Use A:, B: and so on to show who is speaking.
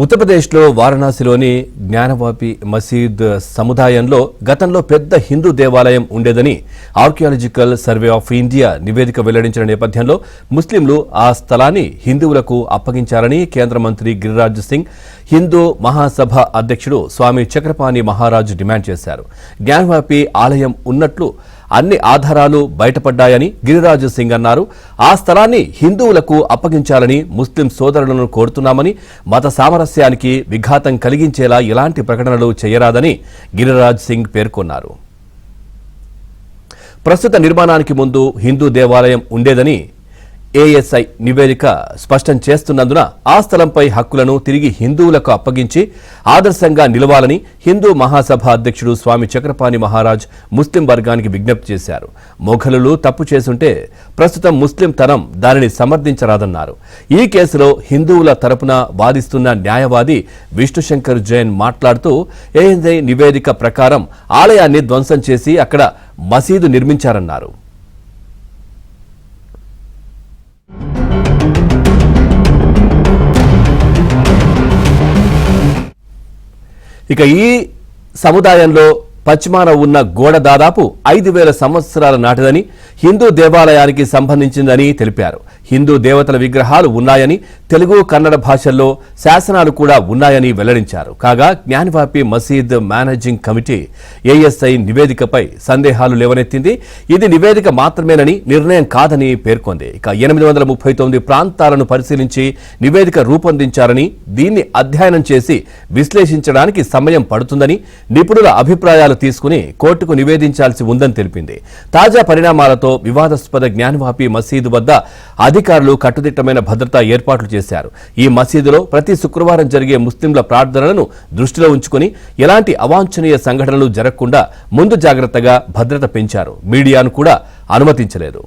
A: ఉత్తరప్రదేశ్లో వారణాసిలోని జ్ఞానవాపి మసీద్ సముదాయంలో గతంలో పెద్ద హిందూ దేవాలయం ఉండేదని ఆర్కియాలజికల్ సర్వే ఆఫ్ ఇండియా నివేదిక వెల్లడించిన నేపథ్యంలో ముస్లింలు ఆ స్థలాన్ని హిందువులకు అప్పగించారని కేంద్ర మంత్రి గిరిరాజ్ సింగ్ హిందూ మహాసభ అధ్యక్షుడు స్వామి చక్రపాణి మహారాజ్ డిమాండ్ చేశారు. జ్ఞానవాపి ఆలయం ఉన్నట్లు అన్ని ఆధారాలు బయటపడ్డాయని గిరిరాజ్ సింగ్ అన్నారు. ఆ స్థలాన్ని హిందువులకు అప్పగించాలని ముస్లిం సోదరులను కోరుతున్నామని, మత సామరస్యానికి విఘాతం కలిగించేలా ఎలాంటి ప్రకటనలు చేయరాదని గిరిరాజ్ సింగ్ పేర్కొన్నారు. ప్రస్తుత నిర్మాణానికి ముందు హిందూ దేవాలయం ఉండేదని ఏఎస్ఐ నివేదిక స్పష్టం చేస్తున్నందున ఆ స్థలంపై హక్కులను తిరిగి హిందువులకు అప్పగించి ఆదర్శంగా నిలవాలని హిందూ మహాసభ అధ్యక్షుడు స్వామి చక్రపాణి మహారాజ్ ముస్లిం వర్గానికి విజ్ఞప్తి చేశారు. మొఘలులు తప్పు చేసుంటే ప్రస్తుతం ముస్లిం తరం దానిని సమర్థించరాదన్నారు. ఈ కేసులో హిందువుల తరపున వాదిస్తున్న న్యాయవాది విష్ణుశంకర్ జైన్ మాట్లాడుతూ ఏఎస్ఐ నివేదిక ప్రకారం ఆలయాన్ని ధ్వంసం చేసి అక్కడ మసీదు నిర్మించారన్నారు. ఇక ఈ సముదాయంలో పశ్చిమాన ఉన్న గోడ దాదాపు 5,000 సంవత్సరాల నాటిదని, హిందూ దేవాలయానికి సంబంధించిందని తెలిపారు. హిందూ దేవతల విగ్రహాలు ఉన్నాయని, తెలుగు కన్నడ భాషల్లో శాసనాలు కూడా ఉన్నాయని వెల్లడించారు. కాగా జ్ఞానవాపి మసీద్ మేనేజింగ్ కమిటీ ఏఎస్ఐ నివేదికపై సందేహాలు లేవనెత్తింది. ఇది నివేదిక మాత్రమేనని, నిర్ణయం కాదని పేర్కొంది. ఇక 839 ప్రాంతాలను పరిశీలించి నివేదిక రూపొందించారని, దీన్ని అధ్యయనం చేసి విశ్లేషించడానికి సమయం పడుతుందని, నిపుణుల అభిప్రాయాలు తీసుకుని కోర్టుకు నివేదించాల్సి ఉందని తెలిపింది. తాజా పరిణామాలతో వివాదాస్పద జ్ఞానవాపి మసీదు వద్ద అధికారులు కట్టుదిట్టమైన భద్రతా ఏర్పాట్లు చేశారు. ఈ మసీదులో ప్రతి శుక్రవారం జరిగే ముస్లింల ప్రార్థనలను దృష్టిలో ఉంచుకుని ఎలాంటి అవాంఛనీయ సంఘటనలు జరగకుండా ముందు జాగ్రత్తగా భద్రత పెంచారు. మీడియాను కూడా అనుమతించలేదు.